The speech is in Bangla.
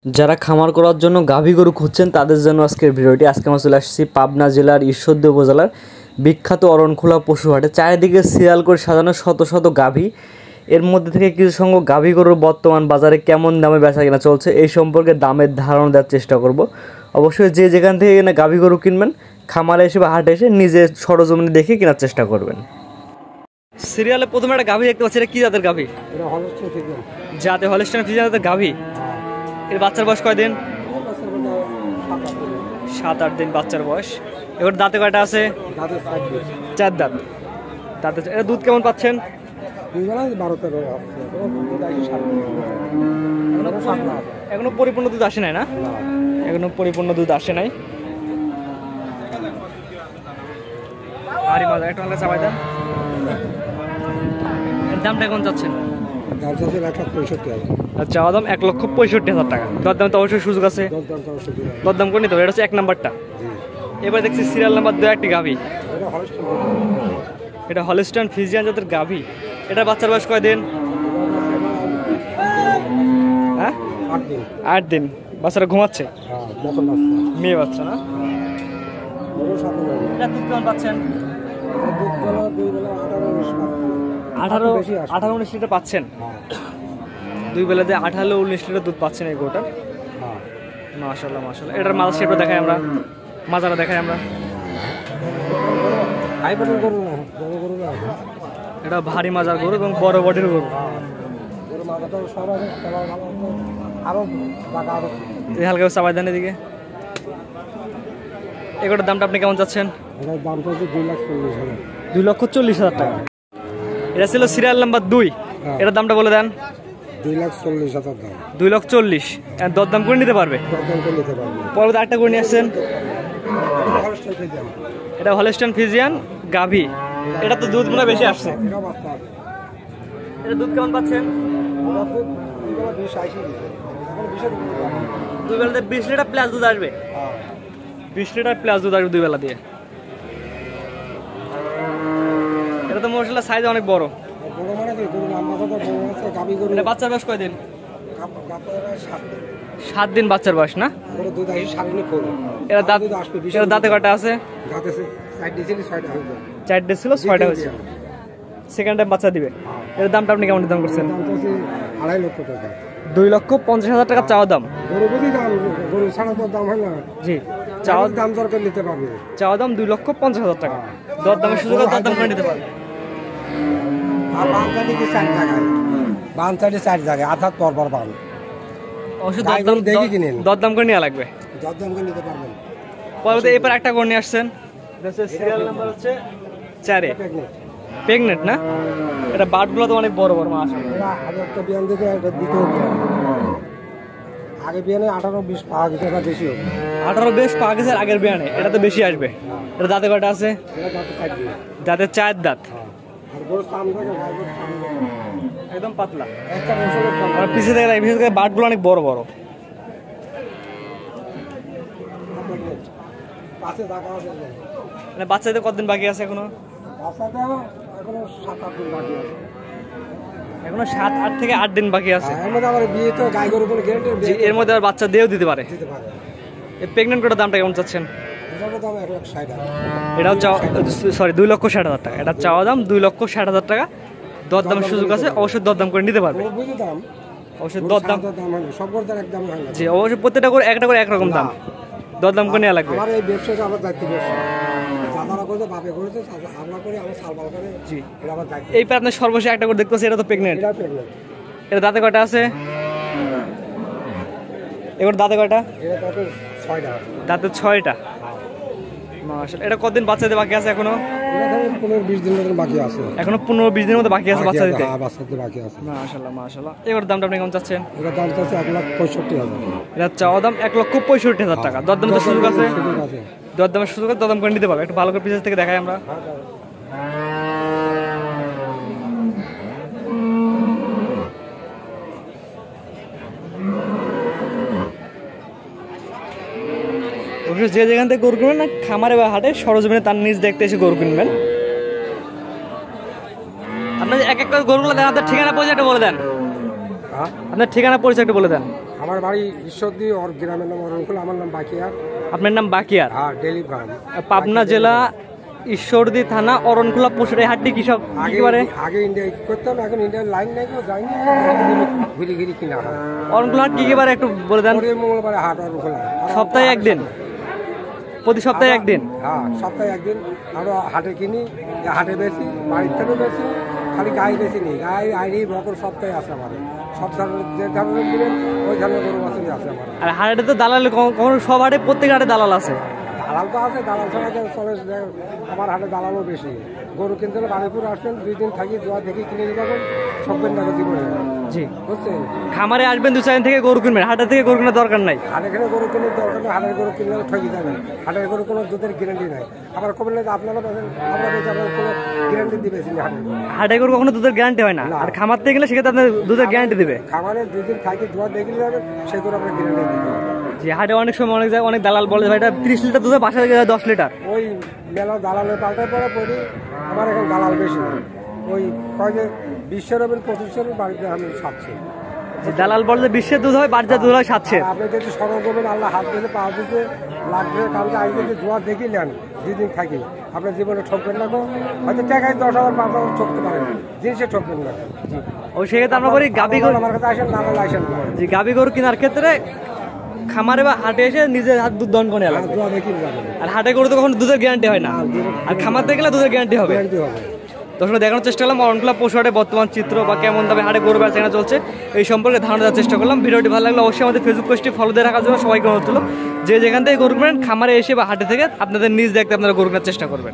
যারা খামার করার জন্য গাভী গরু খুঁজছেন তাদের জন্য আজকের ভিডিওটি। আজকে আমরা চলে আসছি পাবনা জেলার ঈশ্বরদী উপজেলার বিখ্যাত অরণখোলা পশুহাটে। চারিদিকে সিরিয়াল করে সাজানো শত শত গাভী, এর মধ্যে থেকে কিছু সংখ্যক গাভী গরুর বর্তমান বাজারে কেমন দামে বেচা কেনা চলছে এই সম্পর্কে দামের ধারণা দেওয়ার চেষ্টা করব। অবশ্যই যে যেখান থেকে কিনা গাভী গরু কিনবেন খামারে এসে বা হাটে এসে নিজে সরজমিনে দেখে কেনার চেষ্টা করবেন। সিরিয়ালে প্রথমে একটা গাভী দেখতে পাচ্ছি, এটা কি জাতের গাভী? জাতে হলস্টাইন ফ্রিজিয়ান জাতের গাভী। এর বাচ্চার বয়স কয়দিন? 7-8 দিন বাচ্চার বয়স। এবার দাঁতে কয়টা আছে? 4 দাঁত। দাঁতে এটা দুধ কেমন পাচ্ছেন? এখনো পরিপূর্ণ দুধ আসে নাই না? এখনো পরিপূর্ণ দুধ আসে নাই। আরে মজা, একটা হালকা চাপাই দেন। এর দামটা কেমন যাচ্ছেন? চাওয়া দাম 1,65,000 টাকা। দরদাম তো অবশ্যই সুযোগ আছে, দরদাম করে নিতে হবে। এটা হচ্ছে 1 নাম্বারটা। এবার দেখছি সিরিয়াল নাম্বার 2 একটি গাভী। এটা হলস্টাইন ফ্রিজিয়ান জাতের গাভী। এটা বাচ্চার বয়স কয়দিন? 8 দিন। বাচ্চারা ঘুমাচ্ছে, মেয়ে বাচ্চা না? এটা দুধ কেমন পাচ্ছেন? 18-19 লিটার পাচ্ছেন। 2 বেলাতে 18-19 লিটার দুধ পাচ্ছেন এই গরুটা। মাশাআল্লাহ মাশাআল্লাহ। এটার মাথা শেপটা দেখাই আমরা, মাজাটা দেখাই আমরা। এটা ভারী মাজার গরু এবং বড় বডির গরু। হালকা চাপাই দেন এদিকে। এগুলোর দামটা আপনি কেমন চাচ্ছেন? 2,40,000 টাকা। এটা ছিল সিরিয়াল নাম্বার 2। এটার দামটা বলে দেন। 2,40,000 দাম। 2,40,000 দরদাম করে নিতে পারবে। পরে আরেকটা করে নিয়ে আসছেন। এটা হলস্টাইন ফ্রিজিয়ান গাভী। এটা তো দুধ মনে বেশি আসছে। এটা দুধ কেমন পাচ্ছেন? 2 বেলাতে 20 লিটার প্লাস দুধ আসবে। 20 লিটার প্লাস দুধ আসবে 2 বেলা দিয়ে। এটা তো মশলা সাইজ অনেক বড়। এটা বাচ্চার বয়স কয়দিন? 7 দিন বাচ্চার বয়স না? এটা দাঁতে কয়টা আছে? 4 ছিল, 6টা হয়েছে। সেকেন্ড টাইম বাচ্চা দিবে। এর দামটা আপনি কেমন নির্ধারণ করছেন? 2,50,000 টাকা চাওয়া দাম। জি, চাওয়া দাম দরকার নিতে পারবে। চাওয়া দাম 2,50,000 টাকা। দরদামের সুযোগ দরদাম করে নিতে পারবে। দরদাম করে নেওয়া লাগবে। পরে এবার একটা করে নিয়ে আসছেন। সিরিয়াল নাম্বার হচ্ছে 4 প্রেগনেন্ট না? এটা বাটগুলো তো অনেক বড় বড় মাছ। আগে বিয়ানে 18-20 পাওয়া গেছে, এটা বেশি হবে। 18-20 পাওয়া গেছে আগের বিয়ানে। এটা তো বেশি আসবে। এটা দাঁতে কয়টা আছে? দাঁতে 4 দাঁত। একদম পাতলা। পিছিয়ে থেকে বাটগুলো অনেক বড় বড়। বাচ্চাদের কতদিন বাকি আছে এখনো? এখনো 7-8 থেকে 8 দিন বাকি আছে। এর মধ্যে আবার বাচ্চা দিয়েও দিতে পারে। প্রেগনেন্ট করার দামটা কেমন চাচ্ছেন? এটাও 2,60,000 টাকা। এটা চাওয়া দাম 2,60,000 টাকা। দরদামের সুযোগ আছে, অবশ্যই দরদাম করে নিতে পারবে। অবশ্যই দরদাম, জি অবশ্যই প্রত্যেকটা করে একটা করে একরকম দাম। দরদাম করে নেওয়া লাগবে। এই পর আপনার সর্বশেষ একটা করে দেখতে পাচ্ছি, এটা তো প্রেগনেন্ট। এটা দাঁতে কয়টা আছে? এবার দাঁতে কয়টা? দাঁতে 6টা। মাশাআল্লাহ। এটা কতদিন বাচ্চা দিতে বাকি আছে এখনো? 15-20 দিনের বাকি আছে। এখনো 15-20 দিনের মতো বাকি আছে বাচ্চা দিতে। বাকি আছে। মাশাআল্লাহ মাশাআল্লাহ। এবার দামটা আপনি কেমন চাচ্ছেন? এটার দাম চাচ্ছে 1,65,000। এটা চাওয়া দাম 1,65,000 টাকা। দরদাম তো সুযোগ আছে। দরদামের সুযোগ আছে, দরদাম করে নিতে পারবে। একটু ভালো করে পিছন থেকে দেখাই আমরা। যে যেখান থেকে গরু কিনবেন না খামারে বা হাটে সরজমিনে তার নিজ দেখতে এসে গরু কিনবেন। আপনার এক একটা গরুগুলো দেন, আপনার ঠিকানা পরিচয়টা বলে দেন। আপনার ঠিকানা পরিচয়টা বলে দেন। আমার বাড়ি ঈশ্বরদী, ওর গ্রামের নাম অরণকুল, আমার নাম বাকিয়ার। আপনার নাম বাকিয়ার? হ্যাঁ, ডেলি ফার্ম। পাবনা জেলা ঈশ্বরদী থানা অরণখোলা পশুর এই হাটটি কৃষক আগে ইন্ডিয়া করতাম, এখন ইন্ডিয়ার লাইন নাই, যাইনি, ঘুরি ঘুরি কিনা হয়। অরণখোলা হাট কি বারে একটু বলে দেন? মঙ্গলবারে হাট অরণকুলা, সপ্তাহে একদিন, প্রতি সপ্তাহে একদিন? হ্যাঁ, সপ্তাহে একদিন। আমরা হাটে কিনি, হাটে বেশি, বাড়ির থেকে বেশি, খালি গাই বেশি নেই, গাই আইনি বকর সপ্তাহে আছে আমার। সব ধরনের যে ধরনের দিবেন ওই ধরনের গরু বাছুরি আছে আমার। আর হাটে তো দালাল কখনো সব হাটে, প্রত্যেক হাটে দালাল আছে? দালাল তো আছে, দালাল ছাড়া চলে। আমার হাটে দালালও বেশি। গরু কিনতে হলে বাড়িপুর আসবেন, 2 দিন থাকি, দোয়া দেখে কিনে নিয়ে যাবেন, সববেন টাকা জীবনে। জি, বুঝছেন? খামারে আসবেন 2-4 দিন থেকে গরু কিনবেন, হাটের থেকে গরু কেনার দরকার নাই। হাটে এখানে গরু কেনার দরকার নেই, হাটের গরু কিনলে ঠকি যাবেন। হাটের গরু কোনো দুধের গ্যারান্টি নাই। আবার কবেন না আপনারা বেছেন, আমরা বেঁচে আপনার কোনো গ্যারান্টি দিবেছি না। হাটে গরু কখনো দুধের গ্যারান্টি হয় না, আর খামার থেকে গেলে সেক্ষেত্রে আপনার দুধের গ্যারান্টি দেবে। খামারে 2 দিন থাকি, দোয়া দেখে যাবেন, সেই গরু আপনার গ্যারান্টি দিবে। যে হাটে অনেক সময় অনেক জায়গায় অনেক দালাল বলে ভাই এটা 30 লিটার দুধে, বাসায় 10 লিটার। ওই মেলা দালালের পাল্টার পরে পড়ি, আমার এখন দালাল বেশি। ওই কয় যে 20 রবেন 25 বাড়িতে আমি ছাড়ছি। যে দালাল বলে 20 দুধ হয়, বাড়িতে দুধ হয় 700। আপনি যদি সরল করবেন, আল্লাহ হাত দিতে পা দিতে লাগবে, কালকে আজ যদি দোয়া দেখি নেন, 2 দিন থাকি, আপনার জীবনে ঠকবেন না। হয়তো টাকায় 10,000 5,000 ঠকতে পারেন, জিনিসে ঠকবেন না। ও সেক্ষেত্রে আমরা বলি গাবি গরু, আমার কাছে আসেন, না হলে আসেন না। যে গাবি গরু কেনার ক্ষেত্রে খামারে বা হাটে এসে নিজের হাত দুধ দহন করে লাগবে। দোয়া দেখি যাবেন। আর হাটে গরু তো কখনো দুধের গ্যারান্টি হয় না, আর খামার থেকে গেলে দুধের গ্যারান্টি হবে। গ্যারান্টি হবে। দর্শক দেখানোর চেষ্টা করলাম অরণখোলা পশু হাটে বর্তমান চিত্র বা কেমন দামে হাটে গরু বেচা কেনা চলছে এই সম্পর্কে ধারণা দেওয়ার চেষ্টা করলাম। ভিডিওটি ভালো লাগলে অবশ্যই আমাদের ফেসবুক পেজটি ফলো দিয়ে রাখার জন্য সবাইকে অনুরোধ হলো যে যেখান থেকে গরু কিনেন খামারে এসে বা হাটে থেকে আপনাদের নিজ দেখতে আপনারা গরু কেনার চেষ্টা করবেন।